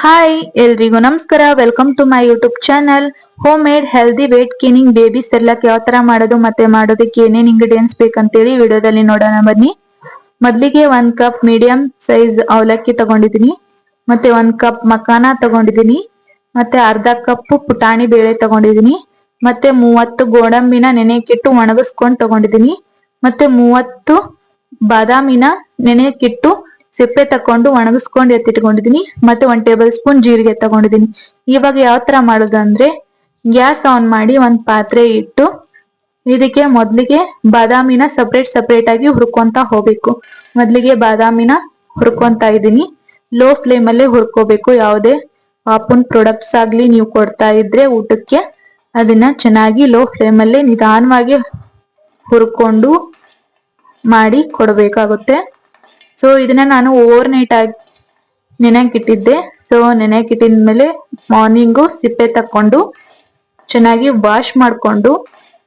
Hi ಎಲ್ರಿಗೂ ನಮಸ್ಕಾರ. Welcome to my YouTube channel. Home made healthy weight gaining baby Cerelac ಯಾವ ತರ ಮಾಡೋದು ಮತ್ತೆ ಮಾಡೋದಕ್ಕೆ ಏನೇನ್ ಇಂಗ್ರೀಡಿಯೆಂಟ್ಸ್ ಬೇಕಂತೇಳಿ ವಿಡಿಯೋದಲ್ಲಿ ನೋಡೋಣ ಬನ್ನಿ. ಮೊದಲಿಗೆ 1 ಕಪ್ ಮೀಡಿಯಂ ಸೈಜ್ ಅವಲಕ್ಕಿ ತಗೊಂಡಿದ್ದೀನಿ, ಮತ್ತೆ 1 ಕಪ್ ಮಖಾನ ತಗೊಂಡಿದ್ದೀನಿ, ಮತ್ತೆ ಅರ್ಧ ಕಪ್ ಪುಟಾಣಿ ಬೇಳೆ ತಗೊಂಡಿದ್ದೀನಿ, ಮತ್ತೆ 30 ಗೋಡಂಬಿನ ನೆನೆಕಿಟ್ಟು ಒಣಗಿಸ್ಕೊಂಡು ತಗೊಂಡಿದ್ದೀನಿ, ಮತ್ತೆ 30 ಬಾದಾಮಿನ ನೆನೆಕಿಟ್ಟು ಸಿಪ್ಪೆ ತಕೊಂಡು ಒಣಗಿಸ್ಕೊಂಡು ಎತ್ತಿಟ್ಕೊಂಡಿದೀನಿ, ಮತ್ತೆ 1 ಟೇಬಲ್ ಸ್ಪೂನ್ ಜೀರಿಗೆ ತಗೊಂಡಿದೀನಿ. ಇವಾಗ ಯಾವ ತರ ಮಾಡೋದು ಅಂದ್ರೆ, ಗ್ಯಾಸ್ ಆನ್ ಮಾಡಿ ಒಂದ್ ಪಾತ್ರೆ ಇಟ್ಟು ಇದಕ್ಕೆ ಮೊದ್ಲಿಗೆ ಬಾದಾಮಿನ ಸಪರೇಟ್ ಆಗಿ ಹುರ್ಕೊಂತ ಹೋಗ್ಬೇಕು. ಮೊದ್ಲಿಗೆ ಬಾದಾಮಿನ ಹುರ್ಕೊಂತ ಇದೀನಿ. ಲೋ ಫ್ಲೇಮ್ ಅಲ್ಲೇ ಹುರ್ಕೋಬೇಕು. ಯಾವುದೇ ಪಾಪುನ್ ಪ್ರಾಡಕ್ಟ್ಸ್ ಆಗ್ಲಿ ನೀವು ಕೊಡ್ತಾ ಇದ್ರೆ ಊಟಕ್ಕೆ, ಅದನ್ನ ಚೆನ್ನಾಗಿ ಲೋ ಫ್ಲೇಮ್ ಅಲ್ಲೇ ನಿಧಾನವಾಗಿ ಹುರ್ಕೊಂಡು ಮಾಡಿ ಕೊಡಬೇಕಾಗುತ್ತೆ. ಸೊ ಇದನ್ನ ನಾನು ಓವರ್ ನೈಟ್ ಆಗಿ ನೆನೆಕಿಟ್ಟಿದ್ದೆ. ಸೊ ನೆನೆಕಿಟ್ಟಿದ್ಮೇಲೆ ಮಾರ್ನಿಂಗು ಸಿಪ್ಪೆ ತಕೊಂಡು ಚೆನ್ನಾಗಿ ವಾಶ್ ಮಾಡ್ಕೊಂಡು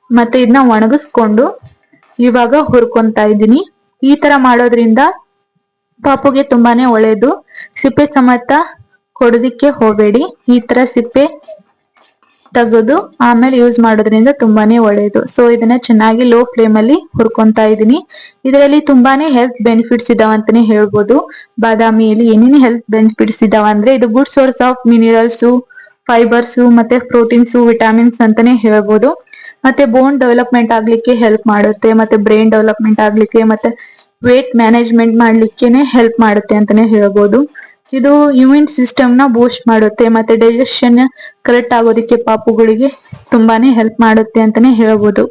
ಮತ್ತೆ ಇದನ್ನ ಒಣಗಿಸ್ಕೊಂಡು ಇವಾಗ ಹುರ್ಕೊಂತ ಇದ್ದೀನಿ. ಈ ತರ ಮಾಡೋದ್ರಿಂದ ಪಾಪುಗೆ ತುಂಬಾನೇ ಒಳ್ಳೇದು. ಸಿಪ್ಪೆ ಸಮೇತ ಕೊಡೋದಿಕ್ಕೆ ಹೋಗಬೇಡಿ. ಈ ತರ ಸಿಪ್ಪೆ ತೆಗೆದು ಆಮೇಲೆ ಯೂಸ್ ಮಾಡೋದ್ರಿಂದ ತುಂಬಾನೇ ಒಳ್ಳೇದು. ಸೊ ಇದನ್ನ ಚೆನ್ನಾಗಿ ಲೋ ಫ್ಲೇಮ್ ಅಲ್ಲಿ ಹುರ್ಕೊಂತ ಇದೀನಿ. ಇದರಲ್ಲಿ ತುಂಬಾನೇ ಹೆಲ್ತ್ ಬೆನಿಫಿಟ್ಸ್ ಇದಾವ ಅಂತಾನೆ ಹೇಳ್ಬೋದು. ಬಾದಾಮಿಯಲ್ಲಿ ಏನೇನು ಹೆಲ್ತ್ ಬೆನಿಫಿಟ್ಸ್ ಇದಾವ ಅಂದ್ರೆ, ಇದು good source of minerals, fibres ಮತ್ತೆ ಪ್ರೋಟೀನ್ಸ್, ವಿಟಮಿನ್ಸ್ ಅಂತಾನೆ ಹೇಳ್ಬೋದು. ಮತ್ತೆ ಬೋನ್ ಡೆವಲಪ್ಮೆಂಟ್ ಆಗ್ಲಿಕ್ಕೆ ಹೆಲ್ಪ್ ಮಾಡುತ್ತೆ, ಮತ್ತೆ ಬ್ರೈನ್ ಡೆವಲಪ್ಮೆಂಟ್ ಆಗ್ಲಿಕ್ಕೆ, ಮತ್ತೆ ವೇಟ್ ಮ್ಯಾನೇಜ್ಮೆಂಟ್ ಮಾಡ್ಲಿಕ್ಕೆನೆ ಹೆಲ್ಪ್ ಮಾಡುತ್ತೆ ಅಂತಾನೆ ಹೇಳ್ಬೋದು. ಇದು ಇಮ್ಯೂನ್ ಸಿಸ್ಟಮ್ ನ ಬೂಸ್ಟ್ ಮಾಡುತ್ತೆ, ಮತ್ತೆ ಡೈಜೆಷನ್ ಕರೆಕ್ಟ್ ಆಗೋದಿಕ್ಕೆ ಪಾಪುಗಳಿಗೆ ತುಂಬಾನೇ ಹೆಲ್ಪ್ ಮಾಡುತ್ತೆ ಅಂತಾನೆ ಹೇಳ್ಬೋದು.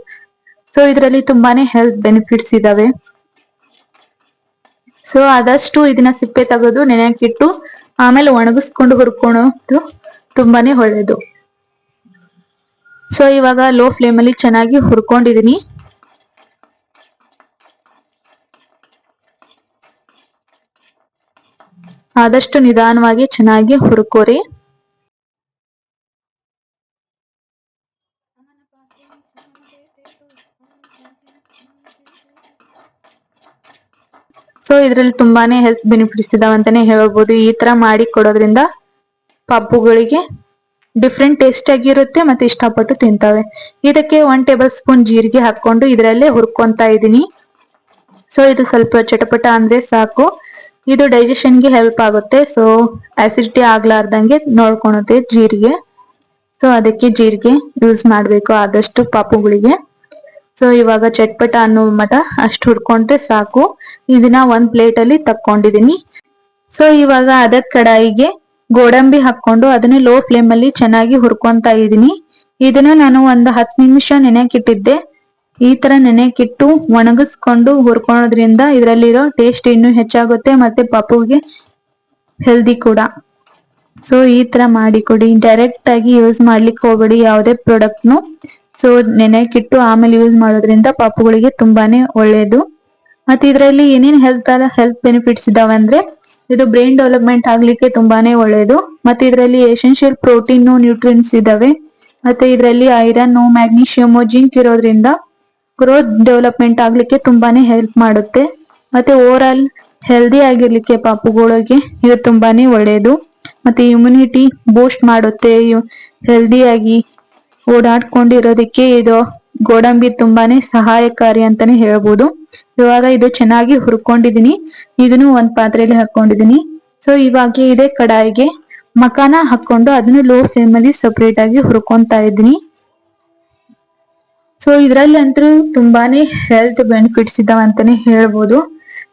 ಸೊ ಇದರಲ್ಲಿ ತುಂಬಾನೇ ಹೆಲ್ತ್ ಬೆನಿಫಿಟ್ಸ್ ಇದಾವೆ. ಸೊ ಆದಷ್ಟು ಇದನ್ನ ಸಿಪ್ಪೆ ತೆಗೆದು ನೆನೆಕಿಟ್ಟು ಆಮೇಲೆ ಒಣಗಿಸ್ಕೊಂಡು ಹುರ್ಕೊಳ್ಳೋದು ತುಂಬಾನೇ ಒಳ್ಳೇದು. ಸೊ ಇವಾಗ ಲೋ ಫ್ಲೇಮ್ ಅಲ್ಲಿ ಚೆನ್ನಾಗಿ ಹುರ್ಕೊಂಡಿದೀನಿ. ಆದಷ್ಟು ನಿಧಾನವಾಗಿ ಚೆನ್ನಾಗಿ ಹುರ್ಕೋರಿ. ಸೊ ಇದ್ರಲ್ಲಿ ತುಂಬಾನೇ ಹೆಲ್ತ್ ಬೆನಿಫಿಟ್ಸ್ ಇದಾವ ಅಂತಾನೆ ಹೇಳ್ಬೋದು. ಈ ತರ ಮಾಡಿ ಕೊಡೋದ್ರಿಂದ ಪಾಪುಗಳಿಗೆ ಡಿಫ್ರೆಂಟ್ ಟೇಸ್ಟ್ ಆಗಿರುತ್ತೆ ಮತ್ತೆ ಇಷ್ಟಪಟ್ಟು ತಿಂತವೆ. ಇದಕ್ಕೆ 1 ಟೇಬಲ್ ಸ್ಪೂನ್ ಜೀರಿಗೆ ಹಾಕೊಂಡು ಇದರಲ್ಲೇ ಹುರ್ಕೊಂತ ಇದೀನಿ. ಸೊ ಇದು ಸ್ವಲ್ಪ ಚಟಪಟ ಅಂದ್ರೆ ಸಾಕು. ಇದು ಡೈಜೆಷನ್ಗೆ ಹೆಲ್ಪ್ ಆಗುತ್ತೆ. ಸೊ ಆಸಿಡಿಟಿ ಆಗ್ಲಾರ್ದಂಗೆ ನೋಡ್ಕೊಳುತ್ತೆ ಜೀರಿಗೆ. ಸೊ ಅದಕ್ಕೆ ಜೀರಿಗೆ ಯೂಸ್ ಮಾಡ್ಬೇಕು ಆದಷ್ಟು ಪಾಪುಗಳಿಗೆ. ಸೊ ಇವಾಗ ಚಟ್ಪಟ ಅನ್ನೋ ಮಟ ಅಷ್ಟು ಹುರ್ಕೊಂಡ್ರೆ ಸಾಕು. ಇದನ್ನ ಒಂದ್ ಪ್ಲೇಟ್ ಅಲ್ಲಿ ತಕೊಂಡಿದೀನಿ. ಸೊ ಇವಾಗ ಅದ ಕಡಾಯಿಗೆ ಗೋಡಂಬಿ ಹಾಕೊಂಡು ಅದನ್ನ ಲೋ ಫ್ಲೇಮ್ ಅಲ್ಲಿ ಚೆನ್ನಾಗಿ ಹುರ್ಕೊಂತ ಇದೀನಿ. ಇದನ್ನ ನಾನು ಒಂದು 10 ನಿಮಿಷ ನೆನೆಕಿಟ್ಟಿದ್ದೆ. ಈ ತರ ನೆನೆಕಿಟ್ಟು ಒಣಗಿಸ್ಕೊಂಡು ಹುರ್ಕೊಳೋದ್ರಿಂದ ಇದರಲ್ಲಿರೋ ಟೇಸ್ಟ್ ಇನ್ನೂ ಹೆಚ್ಚಾಗುತ್ತೆ ಮತ್ತೆ ಪಾಪುಗೆ ಹೆಲ್ದಿ ಕೂಡ. ಸೊ ಈ ತರ ಮಾಡಿ ಕೊಡಿ. ಡೈರೆಕ್ಟ್ ಆಗಿ ಯೂಸ್ ಮಾಡ್ಲಿಕ್ಕೆ ಹೋಗ್ಬೇಡಿ ಯಾವುದೇ ಪ್ರಾಡಕ್ಟ್ನು. ಸೊ ನೆನೆಕಿಟ್ಟು ಆಮೇಲೆ ಯೂಸ್ ಮಾಡೋದ್ರಿಂದ ಪಾಪುಗಳಿಗೆ ತುಂಬಾನೇ ಒಳ್ಳೇದು. ಮತ್ತೆ ಇದರಲ್ಲಿ ಏನೇನ್ ಹೆಲ್ತ್ ಬೆನಿಫಿಟ್ಸ್ ಇದಾವೆ ಅಂದ್ರೆ, ಇದು ಬ್ರೈನ್ ಡೆವಲಪ್ಮೆಂಟ್ ಆಗ್ಲಿಕ್ಕೆ ತುಂಬಾನೇ ಒಳ್ಳೇದು. ಮತ್ತೆ ಇದರಲ್ಲಿ ಎಸೆನ್ಷಿಯಲ್ ಪ್ರೋಟೀನ್, ನ್ಯೂಟ್ರಿಯೆಂಟ್ಸ್ ಇದಾವೆ. ಮತ್ತೆ ಇದರಲ್ಲಿ ಐರನ್, ಮ್ಯಾಗ್ನೀಷಿಯಂ, ಜಿಂಕ್ ಇರೋದ್ರಿಂದ ಗ್ರೋತ್ ಡೆವಲಪ್ಮೆಂಟ್ ಆಗ್ಲಿಕ್ಕೆ ತುಂಬಾನೇ ಹೆಲ್ಪ್ ಮಾಡುತ್ತೆ. ಮತ್ತೆ ಓವರ್ ಆಲ್ ಹೆಲ್ದಿ ಆಗಿರ್ಲಿಕ್ಕೆ ಪಾಪುಗಳಿಗೆ ಇದು ತುಂಬಾನೇ ಒಳ್ಳೇದು. ಮತ್ತೆ ಇಮ್ಯುನಿಟಿ ಬೂಸ್ಟ್ ಮಾಡುತ್ತೆ. ಹೆಲ್ದಿಯಾಗಿ ಓಡಾಡ್ಕೊಂಡಿರೋದಕ್ಕೆ ಇದು ಗೋಡಂಬಿ ತುಂಬಾನೇ ಸಹಾಯಕಾರಿ ಅಂತಾನೆ ಹೇಳ್ಬೋದು. ಇವಾಗ ಇದು ಚೆನ್ನಾಗಿ ಹುರ್ಕೊಂಡಿದೀನಿ. ಇದನ್ನು ಒಂದ್ ಪಾತ್ರೆಯಲ್ಲಿ ಹಾಕೊಂಡಿದೀನಿ. ಸೊ ಇವಾಗ ಇದೇ ಕಡಾಯಿಗೆ ಮಖಾನ ಹಾಕೊಂಡು ಅದನ್ನು ಲೋ ಫ್ಲೇಮ್ ಅಲ್ಲಿ ಸಪರೇಟ್ ಆಗಿ ಹುರ್ಕೊಂತ ಇದೀನಿ. ಸೊ ಇದ್ರಲ್ಲಿ ಅಂತೂ ತುಂಬಾನೇ ಹೆಲ್ತ್ ಬೆನಿಫಿಟ್ಸ್ ಇದಾವ ಅಂತಾನೆ ಹೇಳ್ಬೋದು.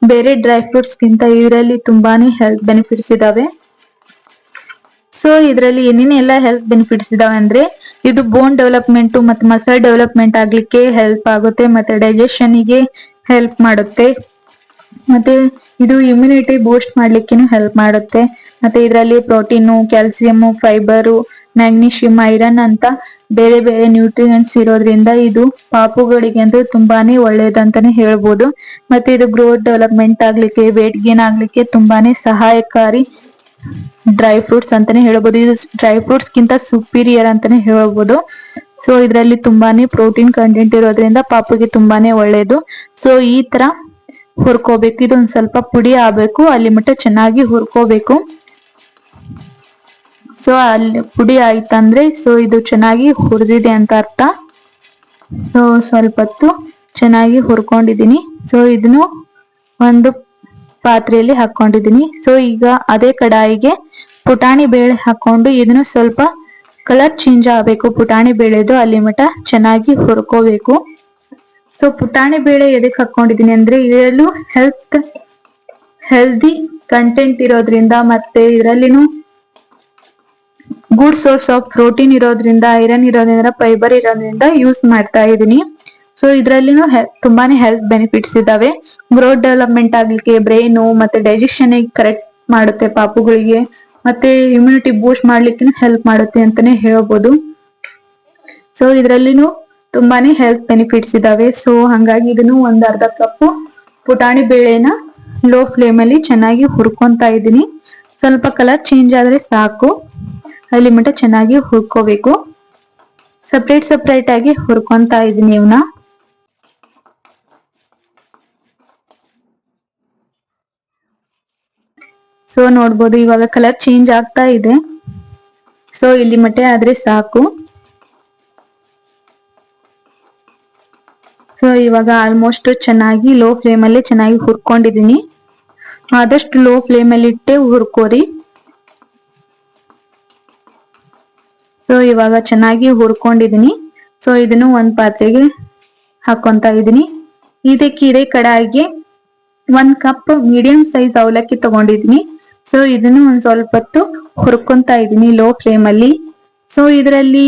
ಬೇರೆ ಡ್ರೈ ಫ್ರೂಟ್ಸ್ ಗಿಂತ ಇದರಲ್ಲಿ ತುಂಬಾನೇ ಹೆಲ್ತ್ ಬೆನಿಫಿಟ್ಸ್ ಇದಾವೆ. ಸೊ ಇದರಲ್ಲಿ ಏನೇನೆಲ್ಲ ಹೆಲ್ತ್ ಬೆನಿಫಿಟ್ಸ್ ಇದಾವೆ ಅಂದ್ರೆ, ಇದು ಬೋನ್ ಡೆವಲಪ್ಮೆಂಟ್ ಮತ್ತೆ ಮಸಲ್ ಡೆವಲಪ್ಮೆಂಟ್ ಆಗ್ಲಿಕ್ಕೆ ಹೆಲ್ಪ್ ಆಗುತ್ತೆ, ಮತ್ತೆ ಡೈಜೆಷನ್ ಗೆ ಹೆಲ್ಪ್ ಮಾಡುತ್ತೆ, ಮತ್ತೆ ಇದು ಇಮ್ಯುನಿಟಿ ಬೂಸ್ಟ್ ಮಾಡ್ಲಿಕ್ಕೇನು ಹೆಲ್ಪ್ ಮಾಡುತ್ತೆ. ಮತ್ತೆ ಇದರಲ್ಲಿ protein, calcium, fibre, magnesium, iron ಅಂತ ಬೇರೆ ಬೇರೆ ನ್ಯೂಟ್ರಿಯೆಂಟ್ಸ್ ಇರೋದ್ರಿಂದ ಇದು ಪಾಪುಗಳಿಗೆ ಅಂದ್ರೆ ತುಂಬಾನೇ ಒಳ್ಳೇದು ಅಂತಾನೆ ಹೇಳ್ಬೋದು. ಮತ್ತೆ ಇದು ಗ್ರೋತ್ ಡೆವಲಪ್ಮೆಂಟ್ ಆಗ್ಲಿಕ್ಕೆ, ವೇಟ್ ಗೇನ್ ಆಗ್ಲಿಕ್ಕೆ ತುಂಬಾನೇ ಸಹಾಯಕಾರಿ ಡ್ರೈ ಫ್ರೂಟ್ಸ್ ಅಂತಾನೆ ಹೇಳ್ಬೋದು. ಇದು ಡ್ರೈ ಫ್ರೂಟ್ಸ್ ಗಿಂತ ಸುಪೀರಿಯರ್ ಅಂತಾನೆ ಹೇಳ್ಬೋದು. ಸೊ ಇದರಲ್ಲಿ ತುಂಬಾನೇ ಪ್ರೋಟೀನ್ ಕಂಟೆಂಟ್ ಇರೋದ್ರಿಂದ ಪಾಪುಗೆ ತುಂಬಾನೇ ಒಳ್ಳೇದು. ಸೊ ಈ ತರ ಹುರ್ಕೋಬೇಕು. ಇದೊಂದ್ ಸ್ವಲ್ಪ ಪುಡಿ ಆಗ್ಬೇಕು, ಅಲ್ಲಿ ಮಟ್ಟ ಚೆನ್ನಾಗಿ ಹುರ್ಕೋಬೇಕು. ಸೊ ಅಲ್ಲಿ ಪುಡಿ ಆಯ್ತಂದ್ರೆ ಸೊ ಇದು ಚೆನ್ನಾಗಿ ಹುರಿದಿದೆ ಅಂತ ಅರ್ಥ. ಸೊ ಸ್ವಲ್ಪ ಹೊತ್ತು ಚೆನ್ನಾಗಿ ಹುರ್ಕೊಂಡಿದೀನಿ. ಸೊ ಇದನ್ನು ಒಂದು ಪಾತ್ರೆಯಲ್ಲಿ ಹಾಕೊಂಡಿದೀನಿ. ಸೊ ಈಗ ಅದೇ ಕಡಾಯಿಗೆ ಪುಟಾಣಿ ಬೇಳೆ ಹಾಕೊಂಡು ಇದನ್ನು ಸ್ವಲ್ಪ ಕಲರ್ ಚೇಂಜ್ ಆಗಬೇಕು. ಪುಟಾಣಿ ಬೇಳೆದು ಅಲ್ಲಿ ಮಟ ಚೆನ್ನಾಗಿ ಹುರ್ಕೋಬೇಕು. ಸೊ ಪುಟಾಣಿ ಬೇಳೆ ಎದಕ್ಕೆ ಹಾಕೊಂಡಿದೀನಿ ಅಂದ್ರೆ ಇದರಲ್ಲೂ ಹೆಲ್ದಿ ಕಂಟೆಂಟ್ ಇರೋದ್ರಿಂದ ಮತ್ತೆ ಇದರಲ್ಲಿನೂ ಗುಡ್ ಸೋರ್ಸ್ ಆಫ್ ಪ್ರೋಟೀನ್ ಇರೋದ್ರಿಂದ, ಐರನ್ ಇರೋದ್ರಿಂದ, ಫೈಬರ್ ಇರೋದ್ರಿಂದ ಯೂಸ್ ಮಾಡ್ತಾ ಇದೀನಿ. ಸೊ ಇದ್ರಲ್ಲಿನೂ ತುಂಬಾನೇ ಹೆಲ್ತ್ ಬೆನಿಫಿಟ್ಸ್ ಇದಾವೆ. ಗ್ರೋತ್ ಡೆವಲಪ್ಮೆಂಟ್ ಆಗ್ಲಿಕ್ಕೆ, ಬ್ರೈನು ಮತ್ತೆ ಡೈಜೆಷನ್ ಕರೆಕ್ಟ್ ಮಾಡುತ್ತೆ ಪಾಪುಗಳಿಗೆ, ಮತ್ತೆ ಇಮ್ಯುನಿಟಿ ಬೂಸ್ಟ್ ಮಾಡ್ಲಿಕ್ಕೆ ಹೆಲ್ಪ್ ಮಾಡುತ್ತೆ ಅಂತಾನೆ ಹೇಳ್ಬೋದು. ಸೊ ಇದ್ರಲ್ಲಿನೂ ತುಂಬಾನೇ ಹೆಲ್ತ್ ಬೆನಿಫಿಟ್ಸ್ ಇದಾವೆ. ಸೊ ಹಂಗಾಗಿ ಇದನ್ನು ಒಂದ್ ಅರ್ಧ ಕಪ್ ಪುಟಾಣಿ ಬೇಳೆನ ಲೋ ಫ್ಲೇಮ್ ಅಲ್ಲಿ ಚೆನ್ನಾಗಿ ಹುರ್ಕೊಂತಾ ಇದೀನಿ. ಸ್ವಲ್ಪ ಕಲರ್ ಚೇಂಜ್ ಆದ್ರೆ ಸಾಕು. ಅಲ್ಲಿ ಮಟ್ಟ ಚೆನ್ನಾಗಿ ಹುರ್ಕೋಬೇಕು. ಸಪ್ರೇಟ್ ಆಗಿ ಹುರ್ಕೊಂತಾ ಇದೀನಿ ಇವನ್ನ. ಸೊ ನೋಡ್ಬೋದು ಇವಾಗ ಕಲರ್ ಚೇಂಜ್ ಆಗ್ತಾ ಇದೆ. ಸೊ ಇಲ್ಲಿ ಮಟ್ಟ ಆದ್ರೆ ಸಾಕು. ಸೊ ಇವಾಗ ಆಲ್ಮೋಸ್ಟ್ ಚೆನ್ನಾಗಿ ಲೋ ಫ್ಲೇಮ್ ಅಲ್ಲಿ ಚೆನ್ನಾಗಿ ಹುರ್ಕೊಂಡಿದೀನಿ. ಆದಷ್ಟು ಲೋ ಫ್ಲೇಮ್ ಅಲ್ಲಿ ಇಟ್ಟೆ ಹುರ್ಕೋರಿ. ಸೊ ಇವಾಗ ಚೆನ್ನಾಗಿ ಹುರ್ಕೊಂಡಿದೀನಿ. ಸೊ ಇದನ್ನು ಒಂದ್ ಪಾತ್ರೆಗೆ ಹಾಕೊಂತ ಇದೀನಿ. ಇದಕ್ಕೆ ಇದೇ ಕಡಾಯಿಗೆ 1 ಕಪ್ ಮೀಡಿಯಂ ಸೈಜ್ ಅವಲಕ್ಕಿ ತಗೊಂಡಿದೀನಿ. ಸೊ ಇದನ್ನು ಒಂದ್ ಸ್ವಲ್ಪ ಹೊತ್ತು ಹುರ್ಕೊಂತ ಇದೀನಿ ಲೋ ಫ್ಲೇಮ್ ಅಲ್ಲಿ. ಸೊ ಇದರಲ್ಲಿ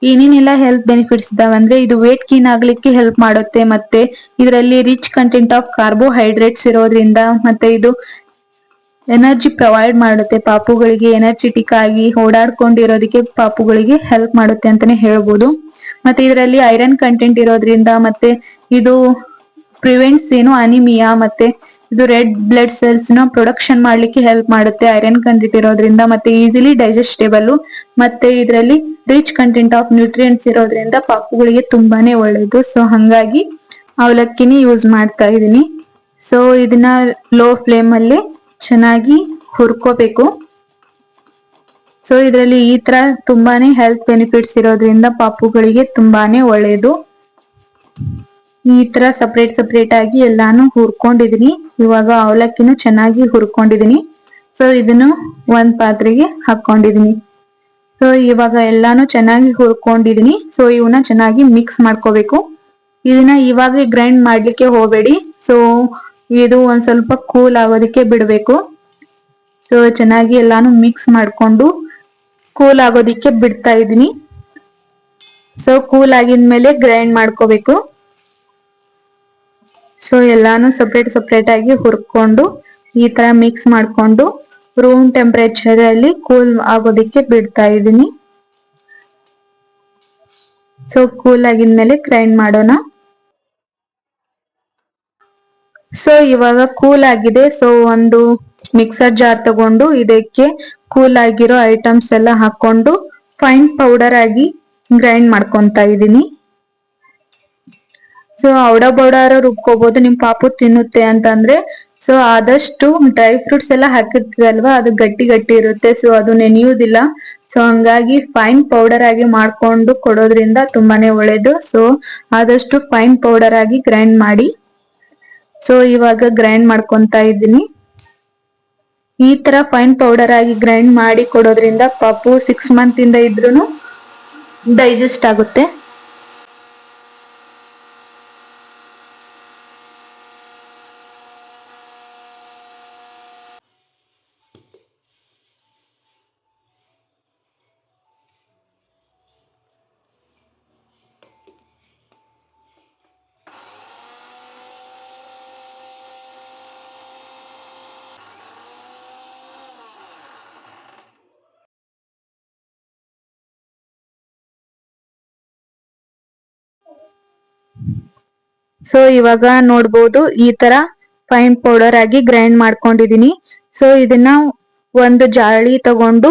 ಏನೇನೆಲ್ಲ ಹೆಲ್ತ್ ಬೆನಿಫಿಟ್ಸ್ ಇದಾವೆ ಅಂದ್ರೆ ಇದು ವೇಟ್ ಗೇನ್ ಆಗ್ಲಿಕ್ಕೆ ಹೆಲ್ಪ್ ಮಾಡುತ್ತೆ. ಮತ್ತೆ ಇದರಲ್ಲಿ ರಿಚ್ ಕಂಟೆಂಟ್ ಆಫ್ ಕಾರ್ಬೋಹೈಡ್ರೇಟ್ಸ್ ಇರೋದ್ರಿಂದ ಮತ್ತೆ ಇದು ಎನರ್ಜಿ ಪ್ರೊವೈಡ್ ಮಾಡುತ್ತೆ ಪಾಪುಗಳಿಗೆ. ಎನರ್ಜೆಟಿಕ್ ಆಗಿ ಓಡಾಡ್ಕೊಂಡಿರೋದಕ್ಕೆ ಪಾಪುಗಳಿಗೆ ಹೆಲ್ಪ್ ಮಾಡುತ್ತೆ ಅಂತಾನೆ ಹೇಳ್ಬೋದು. ಮತ್ತೆ ಇದರಲ್ಲಿ ಐರನ್ ಕಂಟೆಂಟ್ ಇರೋದ್ರಿಂದ ಮತ್ತೆ ಇದು ಪ್ರಿವೆಂಟ್ಸ್ ಅನಿಮಿಯಾ ಮತ್ತೆ ಇದು ರೆಡ್ ಬ್ಲಡ್ ಸೆಲ್ಸ್ ನ ಪ್ರೊಡಕ್ಷನ್ ಮಾಡ್ಲಿಕ್ಕೆ ಹೆಲ್ಪ್ ಮಾಡುತ್ತೆ ಐರನ್ ಕಂಟೆಂಟ್ ಇರೋದ್ರಿಂದ. ಮತ್ತೆ ಈಸಿಲಿ ಡೈಜೆಸ್ಟೇಬಲ್ ಮತ್ತೆ ಇದರಲ್ಲಿ ರಿಚ್ ಕಂಟೆಂಟ್ ಆಫ್ ನ್ಯೂಟ್ರಿಯೆಂಟ್ಸ್ ಇರೋದ್ರಿಂದ ಪಾಪುಗಳಿಗೆ ತುಂಬಾನೇ ಒಳ್ಳೇದು. ಸೊ ಹಂಗಾಗಿ ಅವಲಕ್ಕಿನಿ ಯೂಸ್ ಮಾಡ್ತಾ ಇದೀನಿ. ಸೊ ಇದನ್ನ ಲೋ ಫ್ಲೇಮ್ ಅಲ್ಲಿ ಚೆನ್ನಾಗಿ ಹುರ್ಕೋಬೇಕು. ಸೊ ಇದರಲ್ಲಿ ಈ ತರ ತುಂಬಾನೇ ಹೆಲ್ತ್ ಬೆನಿಫಿಟ್ಸ್ ಇರೋದ್ರಿಂದ ಪಾಪುಗಳಿಗೆ ತುಂಬಾನೇ ಒಳ್ಳೇದು. ಈ ತರ ಸಪ್ರೇಟ್ ಆಗಿ ಎಲ್ಲಾನು ಹುರ್ಕೊಂಡಿದೀನಿ. ಇವಾಗ ಅವಲಕ್ಕಿನೂ ಚೆನ್ನಾಗಿ ಹುರ್ಕೊಂಡಿದೀನಿ. ಸೊ ಇದನ್ನು ಒಂದ್ ಪಾತ್ರೆಗೆ ಹಾಕೊಂಡಿದೀನಿ. ಸೊ ಇವಾಗ ಎಲ್ಲಾನು ಚೆನ್ನಾಗಿ ಹುರ್ಕೊಂಡಿದೀನಿ. ಸೊ ಇವನ್ನ ಚೆನ್ನಾಗಿ ಮಿಕ್ಸ್ ಮಾಡ್ಕೋಬೇಕು. ಇದನ್ನ ಇವಾಗ ಗ್ರೈಂಡ್ ಮಾಡ್ಲಿಕ್ಕೆ ಹೋಗ್ಬೇಡಿ. ಸೊ ಇದು ಒಂದ್ ಸ್ವಲ್ಪ ಕೂಲ್ ಆಗೋದಕ್ಕೆ ಬಿಡ್ಬೇಕು. ಸೊ ಚೆನ್ನಾಗಿ ಎಲ್ಲಾನು ಮಿಕ್ಸ್ ಮಾಡ್ಕೊಂಡು ಕೂಲ್ ಆಗೋದಿಕ್ಕೆ ಬಿಡ್ತಾ ಇದೀನಿ. ಸೊ ಕೂಲ್ ಆಗಿದ್ಮೇಲೆ ಗ್ರೈಂಡ್ ಮಾಡ್ಕೋಬೇಕು. ಸೊ ಎಲ್ಲಾನು ಸಪ್ರೇಟ್ ಆಗಿ ಹುರ್ಕೊಂಡು ಈ ತರ ಮಿಕ್ಸ್ ಮಾಡ್ಕೊಂಡು ರೂಮ್ ಟೆಂಪರೇಚರ್ ಅಲ್ಲಿ ಕೂಲ್ ಆಗೋದಿಕ್ಕೆ ಬಿಡ್ತಾ ಇದೀನಿ. ಸೊ ಕೂಲ್ ಆಗಿದ್ಮೇಲೆ ಗ್ರೈಂಡ್ ಮಾಡೋಣ. ಸೊ ಇವಾಗ ಕೂಲ್ ಆಗಿದೆ. ಸೊ ಒಂದು ಮಿಕ್ಸರ್ ಜಾರ್ ತಗೊಂಡು ಇದಕ್ಕೆ ಕೂಲ್ ಆಗಿರೋ ಐಟಮ್ಸ್ ಎಲ್ಲ ಹಾಕೊಂಡು ಫೈನ್ ಪೌಡರ್ ಆಗಿ ಗ್ರೈಂಡ್ ಮಾಡ್ಕೊಂತ ಇದೀನಿ. ಸೊ ಔಡ ಬೌಡಾರ ರುಬ್ಕೋಬಹುದು ನಿಮ್ ಪಾಪು ತಿನ್ನುತ್ತೆ ಅಂತಂದ್ರೆ. ಸೊ ಆದಷ್ಟು ಡ್ರೈ ಫ್ರೂಟ್ಸ್ ಎಲ್ಲ ಹಾಕಿರ್ತೀವಲ್ವಾ ಅದು ಗಟ್ಟಿ ಇರುತ್ತೆ. ಸೊ ಅದು ನೆನೆಯುವುದಿಲ್ಲ. ಸೊ ಹಂಗಾಗಿ ಫೈನ್ ಪೌಡರ್ ಆಗಿ ಮಾಡ್ಕೊಂಡು ಕೊಡೋದ್ರಿಂದ ತುಂಬಾನೇ ಒಳ್ಳೇದು. ಸೊ ಆದಷ್ಟು ಫೈನ್ ಪೌಡರ್ ಆಗಿ ಗ್ರೈಂಡ್ ಮಾಡಿ. ಸೊ ಇವಾಗ ಗ್ರೈಂಡ್ ಮಾಡ್ಕೊಂತ ಇದ್ದೀನಿ. ಈ ತರ ಫೈನ್ ಪೌಡರ್ ಆಗಿ ಗ್ರೈಂಡ್ ಮಾಡಿ ಕೊಡೋದ್ರಿಂದ ಪಾಪು 6 ಮಂತ್ ಇಂದ ಇದ್ರೂನು ಡೈಜೆಸ್ಟ್ ಆಗುತ್ತೆ. ಸೊ ಇವಾಗ ನೋಡ್ಬೋದು ಈ ತರ ಫೈನ್ ಪೌಡರ್ ಆಗಿ ಗ್ರೈಂಡ್ ಮಾಡ್ಕೊಂಡಿದೀನಿ. ಸೊ ಇದನ್ನ ಒಂದು ಜಾಳಿ ತಗೊಂಡು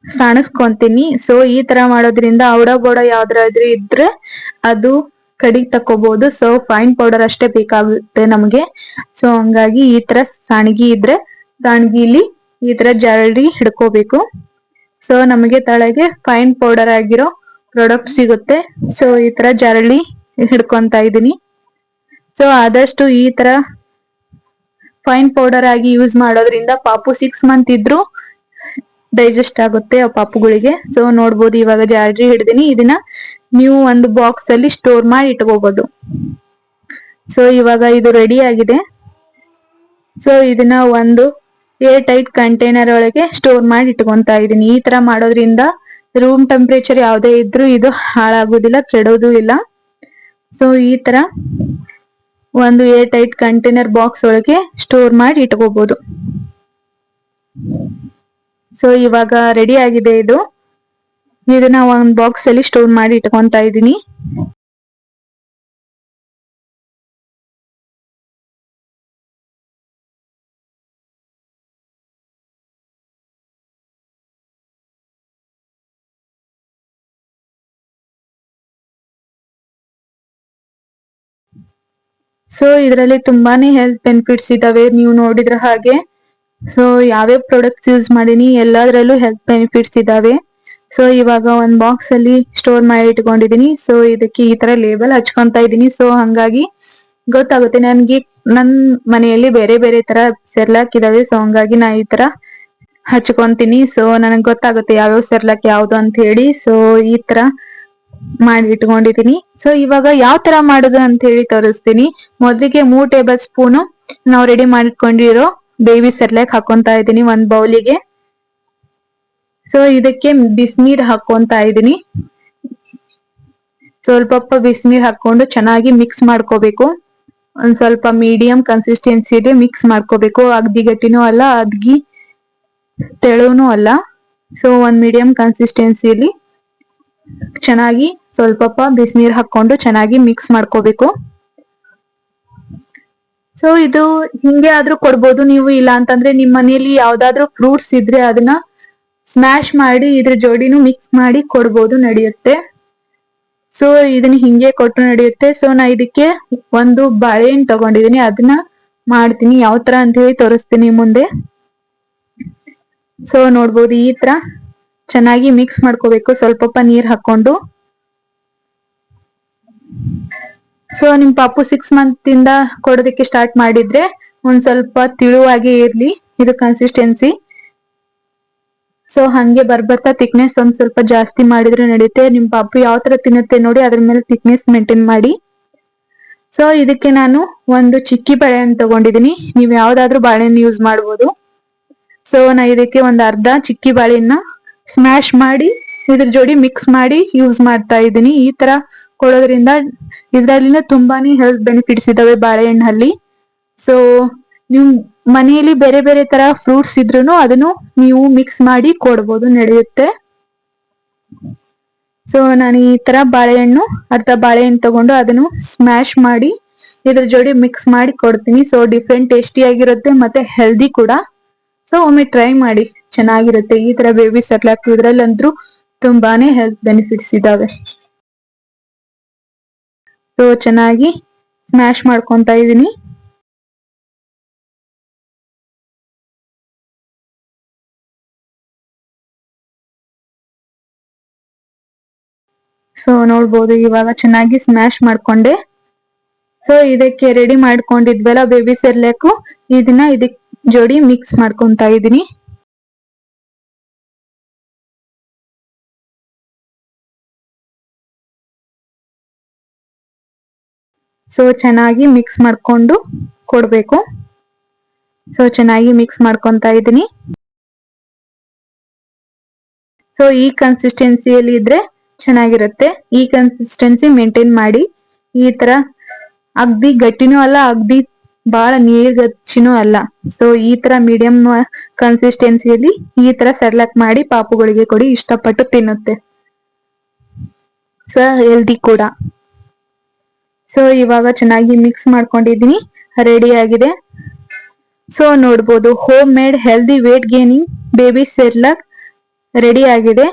ಸಾಣಿಸ್ಕೊಂತೀನಿ. ಸೊ ಈ ತರ ಮಾಡೋದ್ರಿಂದ ಔಡ ಬೋಡ ಯಾವ್ದಾದ್ರು ಇದ್ರೆ ಅದು ಕಡಿಗ್ ತಕೋಬಹುದು. ಸೊ ಫೈನ್ ಪೌಡರ್ ಅಷ್ಟೇ ಬೇಕಾಗುತ್ತೆ ನಮ್ಗೆ. ಸೊ ಹಂಗಾಗಿ ಈ ತರ ಸಾಣಿಗೆ ಇದ್ರೆ ಸಾಣಿಗೆಲಿ ಈ ತರ ಜಾಳಿ ಹಿಡ್ಕೋಬೇಕು. ಸೊ ನಮಗೆ ತಳಗೆ ಫೈನ್ ಪೌಡರ್ ಆಗಿರೋ ಪ್ರಾಡಕ್ಟ್ ಸಿಗುತ್ತೆ. ಸೊ ಈ ತರ ಜರಳಿ ಹಿಡ್ಕೊಂತ ಇದೀನಿ. ಸೊ ಆದಷ್ಟು ಈ ತರ ಫೈನ್ ಪೌಡರ್ ಆಗಿ ಯೂಸ್ ಮಾಡೋದ್ರಿಂದ ಪಾಪು 6 ಮಂತ್ ಇದ್ರು ಡೈಜೆಸ್ಟ್ ಆಗುತ್ತೆ ಆ ಪಾಪುಗಳಿಗೆ. ಸೊ ನೋಡ್ಬೋದು ಇವಾಗ ಜಾಲರಿ ಹಿಡ್ದೀನಿ. ಇದನ್ನ ನೀವು ಒಂದು ಬಾಕ್ಸ್ ಅಲ್ಲಿ ಸ್ಟೋರ್ ಮಾಡಿ ಇಟ್ಕೋಬಹುದು. ಸೊ ಇವಾಗ ಇದು ರೆಡಿ ಆಗಿದೆ. ಸೊ ಇದನ್ನ ಒಂದು ಏರ್ ಟೈಟ್ ಕಂಟೈನರ್ ಒಳಗೆ ಸ್ಟೋರ್ ಮಾಡಿ ಇಟ್ಕೊಂತ ಇದೀನಿ. ಈ ತರ ಮಾಡೋದ್ರಿಂದ ರೂಮ್ ಟೆಂಪರೇಚರ್ ಯಾವ್ದೇ ಇದ್ರೂ ಇದು ಹಾಳಾಗೋದಿಲ್ಲ, ಕೆಡೋದು ಇಲ್ಲ. ಸೊ ಈ ತರ ಒಂದು ಏರ್ ಟೈಟ್ ಕಂಟೈನರ್ ಬಾಕ್ಸ್ ಒಳಗೆ ಸ್ಟೋರ್ ಮಾಡಿ ಇಟ್ಕೋಬಹುದು. ಸೊ ಇವಾಗ ರೆಡಿ ಆಗಿದೆ ಇದು. ಇದನ್ನ ಒಂದ್ ಬಾಕ್ಸ್ ಅಲ್ಲಿ ಸ್ಟೋರ್ ಮಾಡಿ ಇಟ್ಕೊಂತ ಇದೀನಿ. ಸೊ ಇದರಲ್ಲಿ ತುಂಬಾನೇ ಹೆಲ್ತ್ ಬೆನಿಫಿಟ್ಸ್ ಇದಾವೆ, ನೀವು ನೋಡಿದ್ರ ಹಾಗೆ. ಸೊ ಯಾವ್ಯಾವ ಪ್ರಾಡಕ್ಟ್ಸ್ ಯೂಸ್ ಮಾಡೀನಿ ಎಲ್ಲದರಲ್ಲೂ ಹೆಲ್ತ್ ಬೆನಿಫಿಟ್ಸ್ ಇದಾವೆ. ಸೊ ಇವಾಗ ಒಂದ್ ಬಾಕ್ಸ್ ಅಲ್ಲಿ ಸ್ಟೋರ್ ಮಾಡಿ ಇಟ್ಕೊಂಡಿದೀನಿ. ಸೊ ಇದಕ್ಕೆ ಈ ತರ ಲೇಬಲ್ ಹಚ್ಕೊಂತ ಇದೀನಿ. ಸೊ ಹಂಗಾಗಿ ಗೊತ್ತಾಗುತ್ತೆ ನನ್ಗೆ, ನನ್ ಮನೆಯಲ್ಲಿ ಬೇರೆ ಬೇರೆ ತರ ಸೆರ್ಲಾಕ್ ಇದಾವೆ. ಸೊ ಹಂಗಾಗಿ ನಾ ಈ ತರ ಹಚ್ಕೊಂತೀನಿ. ಸೊ ನನಗ್ ಗೊತ್ತಾಗುತ್ತೆ ಯಾವ್ಯಾವ ಸೆರ್ಲಾಕ್ ಯಾವ್ದು ಅಂತ ಹೇಳಿ. ಸೊ ಈ ತರ ಮಾಡಿ ಇಟ್ಕೊಂಡಿದೀನಿ. ಸೊ ಇವಾಗ ಯಾವ ತರ ಮಾಡುದು ಅಂತ ಹೇಳಿ ತೋರಿಸ್ತೀನಿ. ಮೊದಲಿಗೆ 3 ಟೇಬಲ್ ಸ್ಪೂನ್ ನಾವು ರೆಡಿ ಮಾಡಿಟ್ಕೊಂಡಿರೋ ಬೇಬಿ ಸೆರ್ಲಾಕ್ ಹಾಕೊಂತ ಇದೀನಿ ಒಂದ್ ಬೌಲಿಗೆ. ಸೊ ಇದಕ್ಕೆ ಬಿಸಿನೀರ್ ಹಾಕೊಂತ ಇದೀನಿ. ಸ್ವಲ್ಪ ಬಿಸಿನೀರ್ ಹಾಕೊಂಡು ಚೆನ್ನಾಗಿ ಮಿಕ್ಸ್ ಮಾಡ್ಕೋಬೇಕು. ಒಂದ್ ಸ್ವಲ್ಪ ಮೀಡಿಯಂ ಕನ್ಸಿಸ್ಟೆನ್ಸಿಗೆ ಮಿಕ್ಸ್ ಮಾಡ್ಕೋಬೇಕು. ಅಗ್ದಿ ಗಟ್ಟಿನೂ ಅಲ್ಲ, ಅದ್ಗಿ ತೆಳುನೂ ಅಲ್ಲ. ಸೊ ಒಂದ್ ಮೀಡಿಯಂ ಕನ್ಸಿಸ್ಟೆನ್ಸಿಯಲ್ಲಿ ಚೆನ್ನಾಗಿ ಸ್ವಲ್ಪ ಬಿಸಿನೀರ್ ಹಾಕೊಂಡು ಚೆನ್ನಾಗಿ ಮಿಕ್ಸ್ ಮಾಡ್ಕೋಬೇಕು. ಸೊ ಇದು ಹಿಂಗೆ ಆದ್ರೂ ಕೊಡ್ಬೋದು ನೀವು, ಇಲ್ಲ ಅಂತಂದ್ರೆ ನಿಮ್ ಮನೆಯಲ್ಲಿ ಯಾವ್ದಾದ್ರು ಫ್ರೂಟ್ಸ್ ಇದ್ರೆ ಅದನ್ನ ಸ್ಮ್ಯಾಶ್ ಮಾಡಿ ಇದ್ರ ಜೋಡಿನೂ ಮಿಕ್ಸ್ ಮಾಡಿ ಕೊಡ್ಬೋದು, ನಡೆಯುತ್ತೆ. ಸೊ ಇದನ್ನ ಹಿಂಗೆ ಕೊಟ್ಟು ನಡೆಯುತ್ತೆ. ಸೊ ನಾ ಇದಕ್ಕೆ ಒಂದು ಬಾಳೆಹಣ್ಣು ತಗೊಂಡಿದೀನಿ, ಅದನ್ನ ಮಾಡ್ತೀನಿ ಯಾವ ತರ ಅಂತ ಹೇಳಿ ತೋರಿಸ್ತೀನಿ ಮುಂದೆ. ಸೊ ನೋಡ್ಬೋದು ಈ ತರ ಚೆನ್ನಾಗಿ ಮಿಕ್ಸ್ ಮಾಡ್ಕೋಬೇಕು ಸ್ವಲ್ಪ ನೀರ್ ಹಾಕೊಂಡು. ಸೊ ನಿಮ್ ಪಾಪು 6 ಮಂತ್ ಇಂದ ಕೊಡೋದಕ್ಕೆ ಸ್ಟಾರ್ಟ್ ಮಾಡಿದ್ರೆ ಒಂದ್ ಸ್ವಲ್ಪ ತಿಳುವಾಗಿ ಇರ್ಲಿ ಇದು ಕನ್ಸಿಸ್ಟೆನ್ಸಿ. ಸೊ ಹಂಗೆ ಬರ್ಬರ್ತಾ ಥಿಕ್ನೆಸ್ ಒಂದ್ ಸ್ವಲ್ಪ ಜಾಸ್ತಿ ಮಾಡಿದ್ರೆ ನಡೆಯುತ್ತೆ. ನಿಮ್ ಪಾಪು ಯಾವ ತರ ತಿನ್ನುತ್ತೆ ನೋಡಿ, ಅದ್ರ ಮೇಲೆ ಥಿಕ್ನೆಸ್ ಮೇಂಟೈನ್ ಮಾಡಿ. ಸೊ ಇದಕ್ಕೆ ನಾನು ಒಂದು ಚಿಕ್ಕಿ ಬಾಳೆಹಣ್ಣು ತಗೊಂಡಿದೀನಿ, ನೀವ್ ಯಾವ್ದಾದ್ರು ಬಾಳೆಹಣ್ಣು ಯೂಸ್ ಮಾಡ್ಬೋದು. ಸೊ ನಾ ಇದಕ್ಕೆ ಒಂದ್ ಅರ್ಧ ಚಿಕ್ಕಿ ಬಾಳೆಹಣ್ಣ ಸ್ಮ್ಯಾಶ್ ಮಾಡಿ ಇದ್ರ ಜೋಡಿ ಮಿಕ್ಸ್ ಮಾಡಿ ಯೂಸ್ ಮಾಡ್ತಾ ಇದ್ದೀನಿ. ಈ ತರ ಕೊಡೋದ್ರಿಂದ ಇದ್ರಲ್ಲಿನ ತುಂಬಾನೇ ಹೆಲ್ತ್ ಬೆನಿಫಿಟ್ಸ್ ಇದಾವೆ ಬಾಳೆಹಣ್ಣಲ್ಲಿ. ಸೊ ನೀವು ಮನೆಯಲ್ಲಿ ಬೇರೆ ಬೇರೆ ತರ ಫ್ರೂಟ್ಸ್ ಇದ್ರೂನು ಅದನ್ನು ನೀವು ಮಿಕ್ಸ್ ಮಾಡಿ ಕೊಡ್ಬೋದು, ನಡೆಯುತ್ತೆ. ಸೊ ನಾನು ಈ ತರ ಅರ್ಧ ಬಾಳೆಹಣ್ಣು ತಗೊಂಡು ಅದನ್ನು ಸ್ಮ್ಯಾಶ್ ಮಾಡಿ ಇದ್ರ ಜೋಡಿ ಮಿಕ್ಸ್ ಮಾಡಿ ಕೊಡ್ತೀನಿ. ಸೊ ಡಿಫ್ರೆಂಟ್ ಟೇಸ್ಟಿ ಆಗಿರುತ್ತೆ ಮತ್ತೆ ಹೆಲ್ದಿ ಕೂಡ. ಸೊ ಒಮ್ಮೆ ಟ್ರೈ ಮಾಡಿ, ಚೆನ್ನಾಗಿರುತ್ತೆ ಈ ತರ ಬೇಬಿ ಸೆರ್ಲಾಕ್. ಇದ್ರಲ್ಲಂತೂ ತುಂಬಾನೇ ಹೆಲ್ತ್ ಬೆನಿಫಿಟ್ಸ್ ಇದಾವೆ. ಸೊ ಚೆನ್ನಾಗಿ ಸ್ಮ್ಯಾಶ್ ಮಾಡ್ಕೊಂತ ಇದೀನಿ. ಸೊ ನೋಡ್ಬೋದು ಇವಾಗ ಚೆನ್ನಾಗಿ ಸ್ಮ್ಯಾಶ್ ಮಾಡ್ಕೊಂಡೆ. ಸೊ ಇದಕ್ಕೆ ರೆಡಿ ಮಾಡ್ಕೊಂಡಿದ್ವಲ್ಲ ಬೇಬಿ ಸೆರ್ಲಾಕ್, ಇದನ್ನ ಇದಕ್ ಜೋಡಿ ಮಿಕ್ಸ್ ಮಾಡ್ಕೊಂತ ಇದೀನಿ. ಸೊ ಚೆನ್ನಾಗಿ ಮಿಕ್ಸ್ ಮಾಡ್ಕೊಂಡು ಕೊಡ್ಬೇಕು. ಸೊ ಚೆನ್ನಾಗಿ ಮಿಕ್ಸ್ ಮಾಡ್ಕೊಂತ ಇದೀನಿ. ಸೊ ಈ ಕನ್ಸಿಸ್ಟೆನ್ಸಿಯಲ್ಲಿ ಇದ್ರೆ ಚೆನ್ನಾಗಿರುತ್ತೆ. ಈ ಕನ್ಸಿಸ್ಟೆನ್ಸಿ ಮೇಂಟೈನ್ ಮಾಡಿ. ಈ ತರ ಅಗ್ದಿ ಗಟ್ಟಿನೂ ಅಲ್ಲ, ಅಗ್ದಿ ಬಹಳ ನೀರ್ಗಚ್ಚಿನೂ ಅಲ್ಲ. ಸೊ ಈ ತರ ಮೀಡಿಯಂ ಕನ್ಸಿಸ್ಟೆನ್ಸಿಯಲ್ಲಿ ಈ ತರ ಸೆರ್ಲಾಕ್ ಮಾಡಿ ಪಾಪುಗಳಿಗೆ ಕೊಡಿ, ಇಷ್ಟಪಟ್ಟು ತಿನ್ನುತ್ತೆ. ಸೊ ಹೆಲ್ದಿ ಕೂಡ. ಸೊ ಇವಾಗ ಚೆನ್ನಾಗಿ ಮಿಕ್ಸ್ ಮಾಡ್ಕೊಂಡಿದೀನಿ, ರೆಡಿ ಆಗಿದೆ. ಸೊ ನೋಡ್ಬೋದು home made healthy weight gaining baby Cerelac ready ಆಗಿದೆ.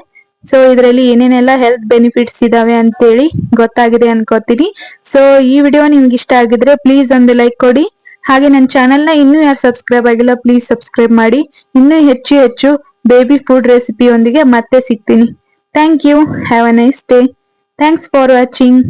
ಸೊ ಇದರಲ್ಲಿ ಏನೇನೆಲ್ಲ ಹೆಲ್ತ್ ಬೆನಿಫಿಟ್ಸ್ ಇದಾವೆ ಅಂತೇಳಿ ಗೊತ್ತಾಗಿದೆ ಅನ್ಕೋತೀನಿ. ಸೊ ಈ ವಿಡಿಯೋ ನಿಮ್ಗೆ ಇಷ್ಟ ಆಗಿದ್ರೆ ಪ್ಲೀಸ್ ಒಂದು ಲೈಕ್ ಕೊಡಿ. ಹಾಗೆ ನನ್ನ ಚಾನೆಲ್ನ ಇನ್ನೂ ಯಾರು ಸಬ್ಸ್ಕ್ರೈಬ್ ಆಗಿಲ್ಲ ಪ್ಲೀಸ್ ಸಬ್ಸ್ಕ್ರೈಬ್ ಮಾಡಿ. ಇನ್ನೂ ಹೆಚ್ಚು ಹೆಚ್ಚು ಬೇಬಿ ಫುಡ್ ರೆಸಿಪಿಯೊಂದಿಗೆ ಮತ್ತೆ ಸಿಗ್ತೀನಿ. Thank you. Have a nice day. Thanks for watching.